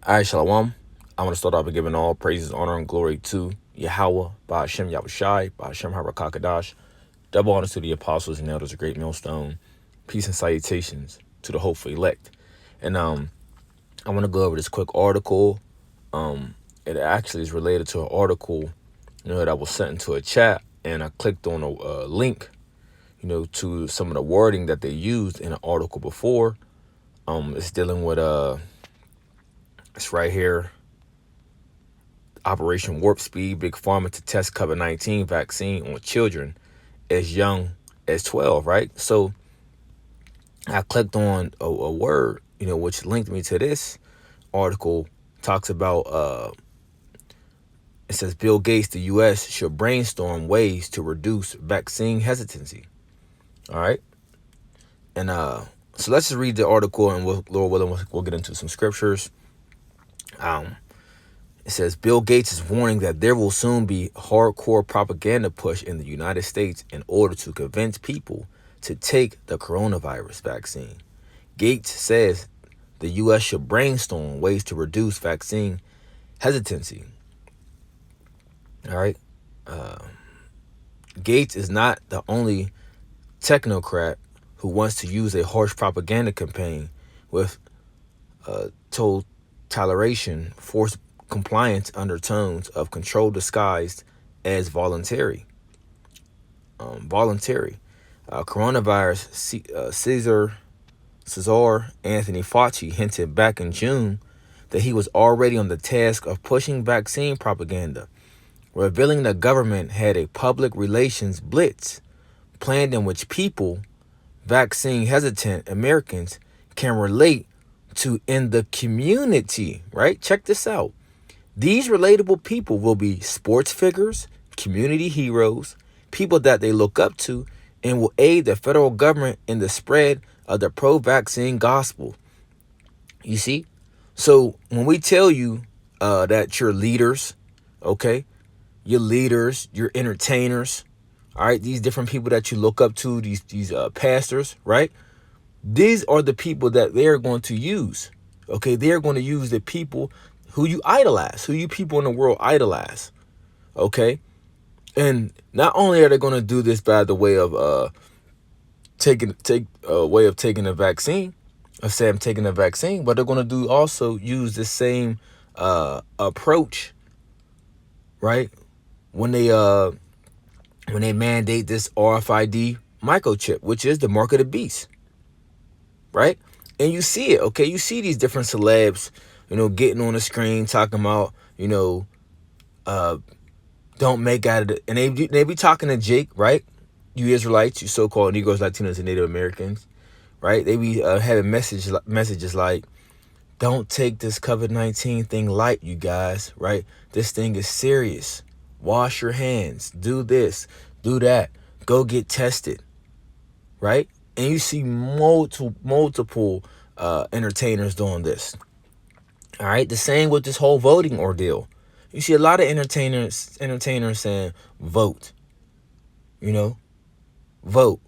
All right, Shalom. I want to start off by giving all praises, honor, and glory to Yahweh, Ba'ashem Yahushai, Ba'ashem Harakakadash. Double honors to the apostles and elders, a great millstone. Peace and salutations to the hopeful elect. And I want to go over this quick article. It actually is related to an article, that was sent into a chat, and I clicked on a link, to some of the wording that they used in an article before. It's dealing with it's right here. Operation Warp Speed, Big Pharma to test COVID-19 vaccine on children as young as 12, right? So I clicked on a word, which linked me to this article. Talks about, it says Bill Gates, the U.S. should brainstorm ways to reduce vaccine hesitancy. All right. And so let's just read the article, and Lord willing, we'll get into some scriptures. It says Bill Gates is warning that there will soon be hardcore propaganda push in the United States in order to convince people to take the coronavirus vaccine. Gates says the U.S. should brainstorm ways to reduce vaccine hesitancy. All right. Gates is not the only technocrat who wants to use a harsh propaganda campaign with toleration, forced compliance undertones of control disguised as voluntary. Coronavirus. Cesar Anthony Fauci hinted back in June that he was already on the task of pushing vaccine propaganda, revealing the government had a public relations blitz planned in which people, vaccine hesitant Americans, can relate to in the community, right? Check this out. These relatable people will be sports figures, community heroes, people that they look up to, and will aid the federal government in the spread of the pro-vaccine gospel. You see? So when we tell you that you're leaders, okay, you're leaders, you're entertainers, all right, these different people that you look up to, these pastors, right? These are the people that they're going to use, okay? They're going to use the people who you idolize, who you people in the world idolize, okay? And not only are they going to do this by the way of taking the vaccine, taking the vaccine, but they're going to use the same approach, right? When they mandate this RFID microchip, which is the mark of the beast, right? And you see it, okay? You see these different celebs, getting on the screen talking about, don't make out of it. And they be talking to Jake, right? You Israelites, you so-called Negroes, Latinos, and Native Americans, right? They be having messages like, don't take this COVID-19 thing light, you guys, right? This thing is serious. Wash your hands. Do this. Do that. Go get tested, right? And you see multiple entertainers doing this. All right. The same with this whole voting ordeal. You see a lot of entertainers saying vote. Vote.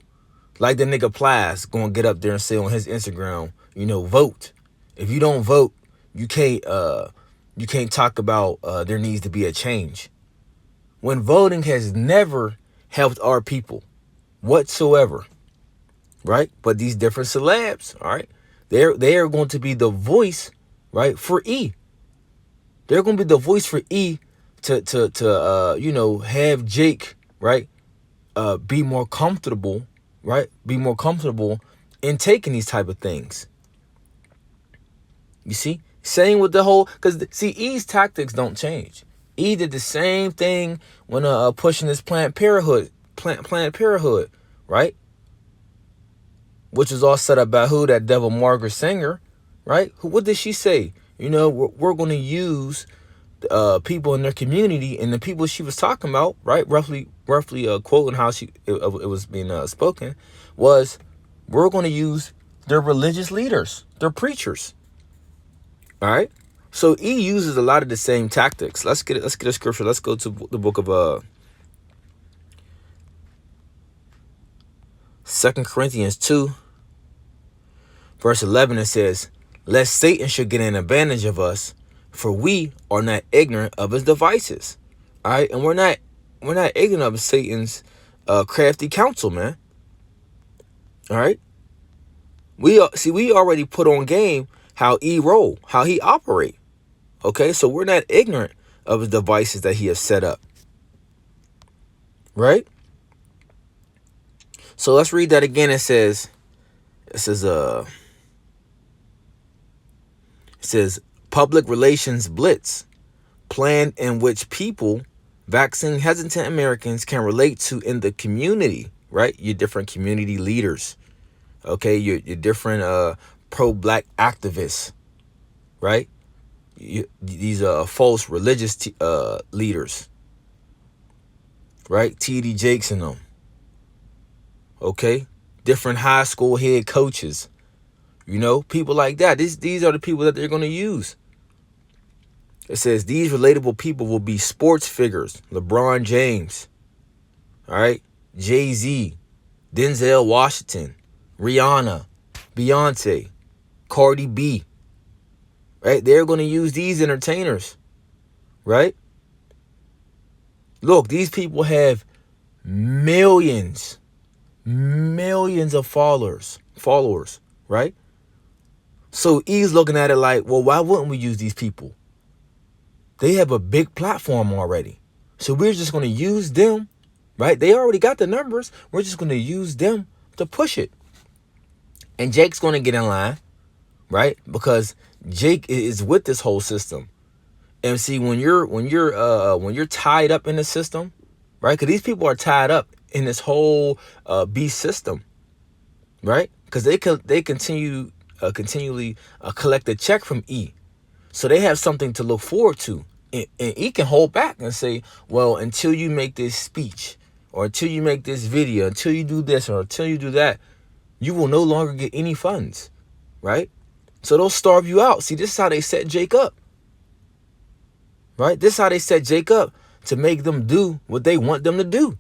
Like the nigga Plies gonna get up there and say on his Instagram, vote. If you don't vote, you can't talk about there needs to be a change. When voting has never helped our people whatsoever. Right? But these different celebs, all right, they are going to be the voice, right, for E. They're going to be the voice for E to have Jake, right, be more comfortable, right, be more comfortable in taking these type of things. You see, same with the whole, because see, E's tactics don't change. E did the same thing when pushing this Planned Parenthood, right? Which was all set up by who? That devil Margaret Sanger, right? What did she say? We're going to use people in their community, and the people she was talking about, right? Roughly quoting how it was being spoken, was we're going to use their religious leaders, their preachers. All right. So E uses a lot of the same tactics. Let's get a scripture. Let's go to the book of 2 Corinthians 2. Verse 11, it says, lest Satan should get an advantage of us, For we are not ignorant of his devices. All right, and we're not ignorant of Satan's crafty counsel, man. All right, we already put on game how he roll, how he operate. Okay, so we're not ignorant of his devices that he has set up. Right? So let's read that again. It says public relations blitz plan in which people, vaccine hesitant Americans, can relate to in the community, right? Your different community leaders, okay? Your different pro-black activists, right? These false religious leaders, right? T.D. Jakes and them, okay? Different high school head coaches, people like that. These are the people that they're going to use. It says these relatable people will be sports figures. LeBron James, all right, Jay-Z, Denzel Washington, Rihanna, Beyonce, Cardi B, right? They're going to use these entertainers, right? Look, these people have millions of followers, right? So he's looking at it like, well, why wouldn't we use these people? They have a big platform already. So we're just going to use them, right? They already got the numbers. We're just going to use them to push it. And Jake's going to get in line, right? Because Jake is with this whole system. And see, when you're tied up in the system, right? Because these people are tied up in this whole beast system, right? Because they continually collect a check from E. So they have something to look forward to. And he can hold back and say, well, until you make this speech, or until you make this video, until you do this, or until you do that, you will no longer get any funds, right? So they'll starve you out. See, this is how they set Jake up, right? This is how they set Jake up to make them do what they want them to do.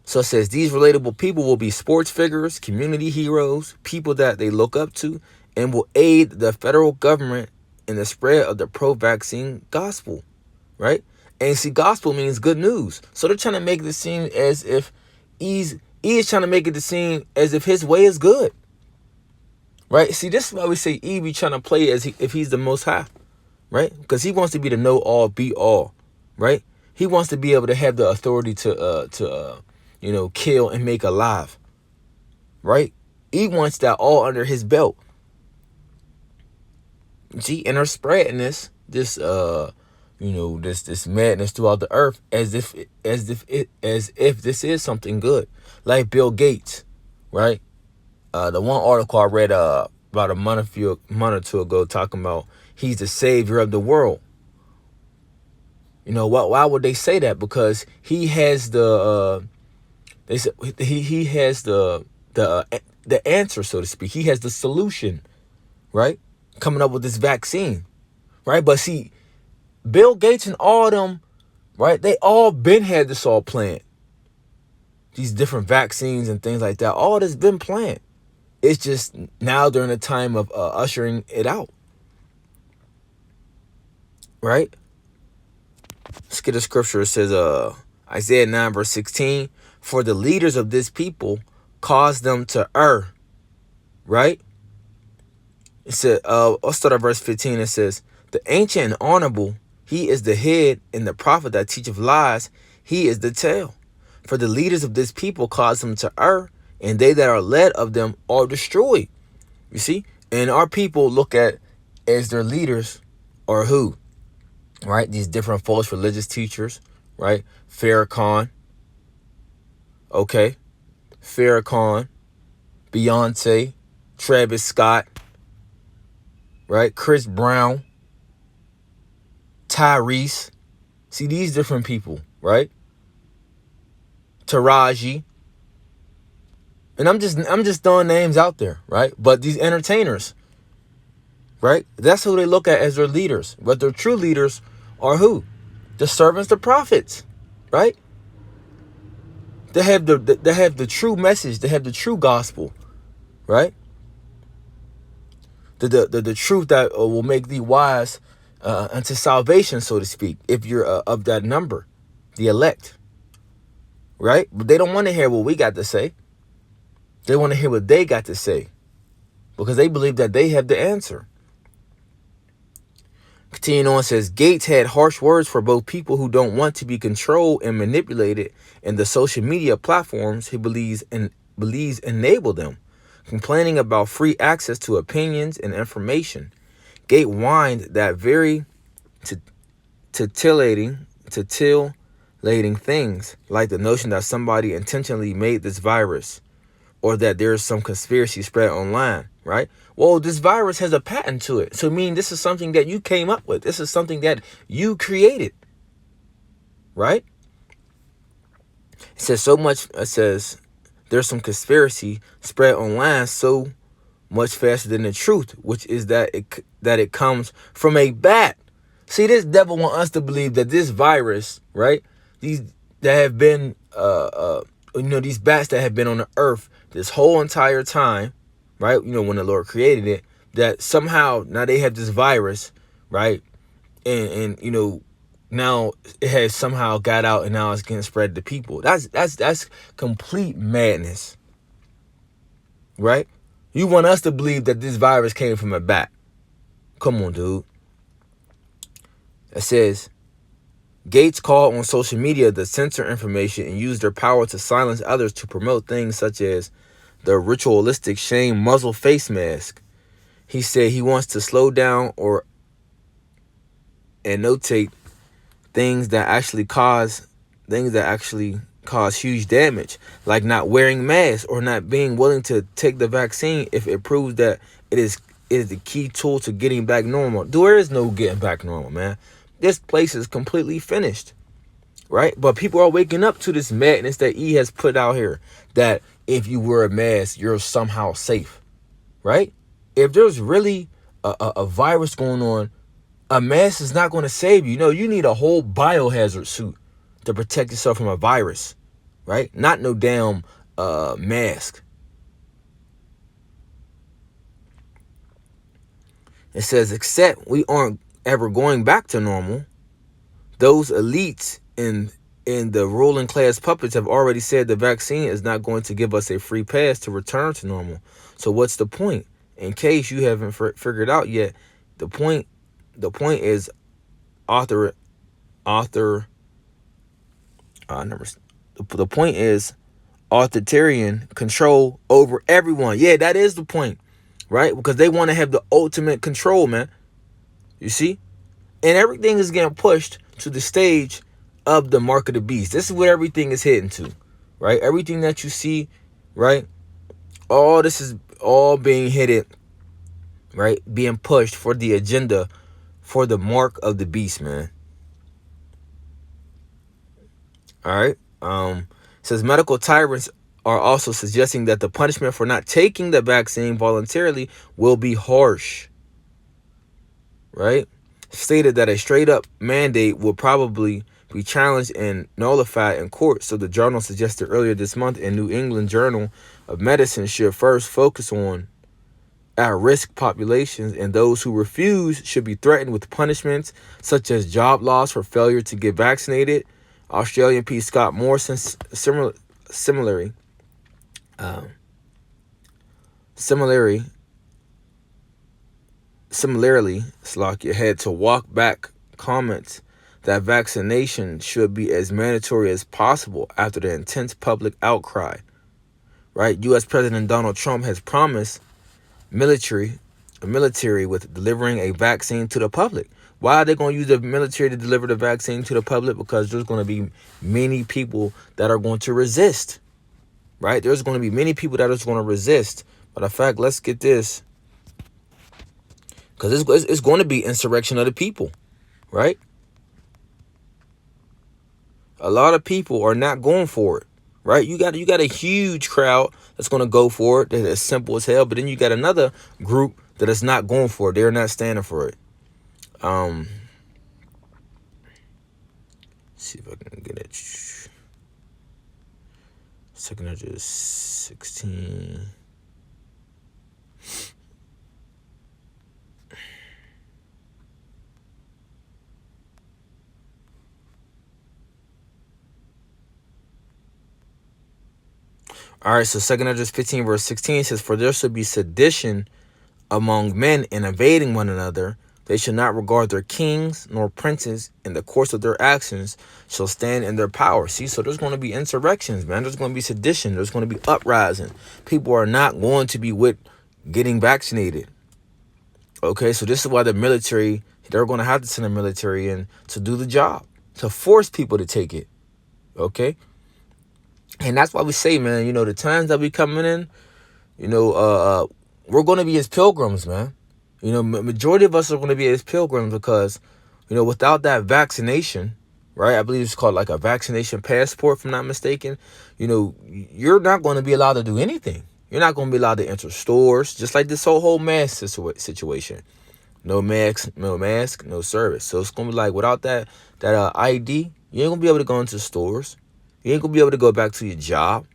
So it says these relatable people will be sports figures, community heroes, people that they look up to, and will aid the federal government in the spread of the pro-vaccine gospel, right? And see, gospel means good news. So they're trying to make it seem as if he is trying to make it seem as if his way is good, right? See, this is why we say be trying to play as if he's the most high, right? Because he wants to be the know all, be all, right? He wants to be able to have the authority to kill and make alive, right? He wants that all under his belt. See, and they're spreading this madness throughout the earth as if this is something good. Like Bill Gates, right? The one article I read about a month or two ago talking about he's the savior of the world. Why would they say that? Because he has the they said he has the answer, so to speak. He has the solution, right? Coming up with this vaccine, right? But see, Bill Gates and all them, right? They all been had this all planned. These different vaccines and things like that, all this been planned. It's just now during the time of ushering it out, right? Let's get a scripture. It says, Isaiah 9 verse 16, for the leaders of this people cause them to err, right? It said, I'll start at verse 15. It says, the ancient and honorable, he is the head, and the prophet that teacheth lies, he is the tail. For the leaders of this people cause them to err, and they that are led of them are destroyed. You see? And our people look at as their leaders are who? Right? These different false religious teachers, right? Farrakhan. Okay. Farrakhan, Beyonce, Travis Scott, right? Chris Brown, Tyrese. See, these different people, right? Taraji. And I'm just throwing names out there, right? But these entertainers, right? That's who they look at as their leaders. But their true leaders are who? The servants, the prophets, right? They have the true message. They have the true gospel, right? the truth that will make thee wise unto salvation, so to speak, if you're of that number, the elect, right? But they don't want to hear what we got to say. They want to hear what they got to say because they believe that they have the answer. Continuing on, says Gates had harsh words for both people who don't want to be controlled and manipulated in the social media platforms he believes enable them, complaining about free access to opinions and information. Gates whined that very titillating things, like the notion that somebody intentionally made this virus or that there's some conspiracy spread online, right? Well, this virus has a patent to it. So, I mean, this is something that you came up with. This is something that you created, right? It says so much, it says there's some conspiracy spread online so much faster than the truth, which is that it comes from a bat. See, this devil want us to believe that this virus, right? These that have been, these bats that have been on the earth this whole entire time, right? When the Lord created it, that somehow now they have this virus, right? And now it has somehow got out and now it's getting spread to people. That's complete madness, right? You want us to believe that this virus came from a bat. Come on, dude. It says Gates called on social media to censor information and use their power to silence others to promote things such as the ritualistic shame muzzle face mask. He said he wants to slow down and notate things that actually cause huge damage, like not wearing masks or not being willing to take the vaccine if it proves that it is the key tool to getting back normal. There is no getting back normal, man. This place is completely finished, right? But people are waking up to this madness that E has put out here, that if you wear a mask, you're somehow safe, right? If there's really a virus going on, a mask is not going to save you. No, you need a whole biohazard suit to protect yourself from a virus, right? Not no damn mask. It says, except we aren't ever going back to normal. Those elites in the ruling class puppets have already said the vaccine is not going to give us a free pass to return to normal. So what's the point? In case you haven't figured out yet, the point is the point is authoritarian control over everyone. Yeah, that is the point, right? Because they want to have the ultimate control, man. You see? And everything is getting pushed to the stage of the mark of the beast. This is what everything is heading to, right? Everything that you see, right? All this is all being headed, right? Being pushed for the agenda for the mark of the beast, man. All right. Says medical tyrants are also suggesting that the punishment for not taking the vaccine voluntarily will be harsh, right? Stated that a straight up mandate will probably be challenged and nullified in court. So the journal suggested earlier this month in New England Journal of Medicine should first focus on at-risk populations, and those who refuse should be threatened with punishments such as job loss for failure to get vaccinated. Australian P. Scott Morrison similarly Slovakia had to walk back comments that vaccination should be as mandatory as possible after the intense public outcry. Right? U.S. President Donald Trump has promised military with delivering a vaccine to the public. Why are they going to use the military to deliver the vaccine to the public? Because there's going to be many people that are going to resist, right? There's going to be many people that are going to resist. Matter of fact, let's get this, because it's going to be insurrection of the people, right? A lot of people are not going for it, right? You got a huge crowd that's going to go for it. That is simple as hell. But then you got another group that is not going for it. They're not standing for it. See if I can get it. 216. All right, so 2 Esdras 15 verse 16 says, "For there shall be sedition among men and invading one another. They shall not regard their kings nor princes, in the course of their actions shall stand in their power." See, so there's going to be insurrections, man. There's going to be sedition. There's going to be uprising. People are not going to be with getting vaccinated. Okay, so this is why the military, they're going to have to send the military in to do the job, to force people to take it. Okay, and that's why we say, man, the times that we coming in, we're going to be as pilgrims, man. Majority of us are going to be as pilgrims because, without that vaccination, right? I believe it's called like a vaccination passport, if I'm not mistaken. You're not going to be allowed to do anything. You're not going to be allowed to enter stores, just like this whole mask situation. No mask, no service. So it's going to be like without that ID, you ain't going to be able to go into stores. You ain't going to be able to go back to your job.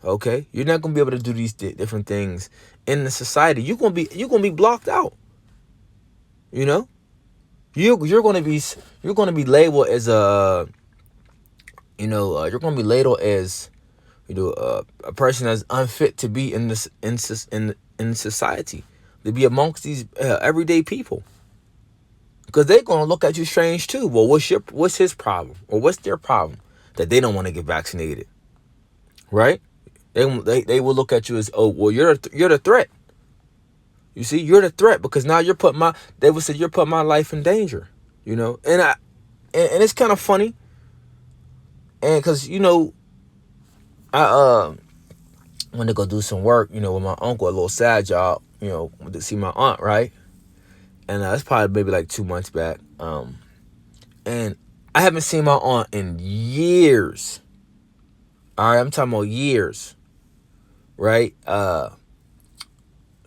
Okay, you're not gonna be able to do these different things in the society. You're gonna be blocked out. You're gonna be labeled as you're gonna be labeled as a person that's unfit to be in society, to be amongst these everyday people, because they're gonna look at you strange too. Well, what's his problem, or what's their problem that they don't want to get vaccinated, right? They will look at you as, oh, well, you're the threat. You see, you're the threat because now they would say you're putting my life in danger, and it's kind of funny. And because, I went to go do some work, with my uncle, a little side job, went to see my aunt, right? And that's probably maybe like 2 months back. And I haven't seen my aunt in years. All right, I'm talking about years. Right?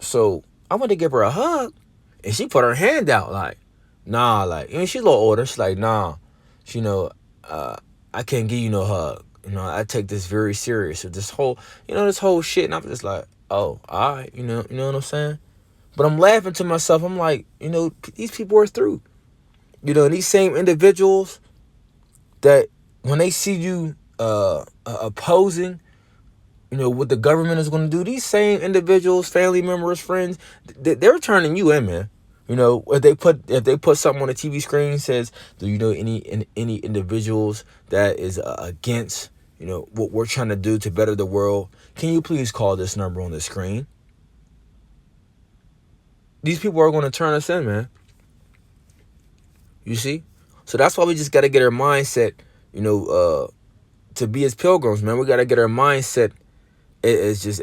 So I went to give her a hug, and she put her hand out like, nah, like, she's a little older. She's like, nah, I can't give you no hug. I take this very serious. So this whole shit, and I'm just like, oh, all right, you know what I'm saying? But I'm laughing to myself. I'm like, these people are through. And these same individuals that when they see you opposing, what the government is going to do, these same individuals, family members, friends, they're turning you in, man. If they put something on the TV screen says, do you know any individuals that is against, what we're trying to do to better the world? Can you please call this number on the screen? These people are going to turn us in, man. You see? So that's why we just got to get our mindset, to be as pilgrims, man. We got to get our mindset. It's just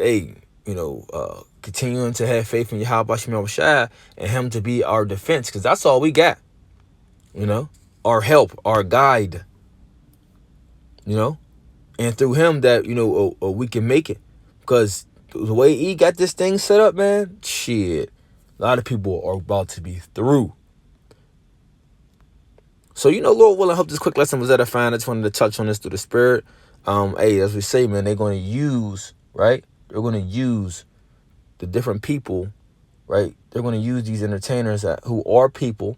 continuing to have faith in Yahweh Shemel Shai and Him to be our defense, because that's all we got. Our help, our guide. And through Him that we can make it, because the way He got this thing set up, man, shit, a lot of people are about to be through. So Lord willing, I hope this quick lesson was edifying. I just wanted to touch on this through the Spirit. As we say, man, they're going to use. Right? They're going to use the different people, right? They're going to use these entertainers who are people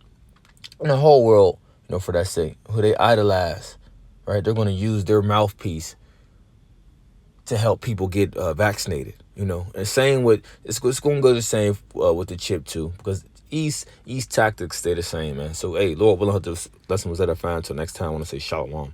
in the whole world, for that sake, who they idolize, right? They're going to use their mouthpiece to help people get vaccinated, And same with, it's going to go the same with the chip too, because East tactics stay the same, man. So, Lord willing, this lesson was edifying. Until next time, I want to say shalom.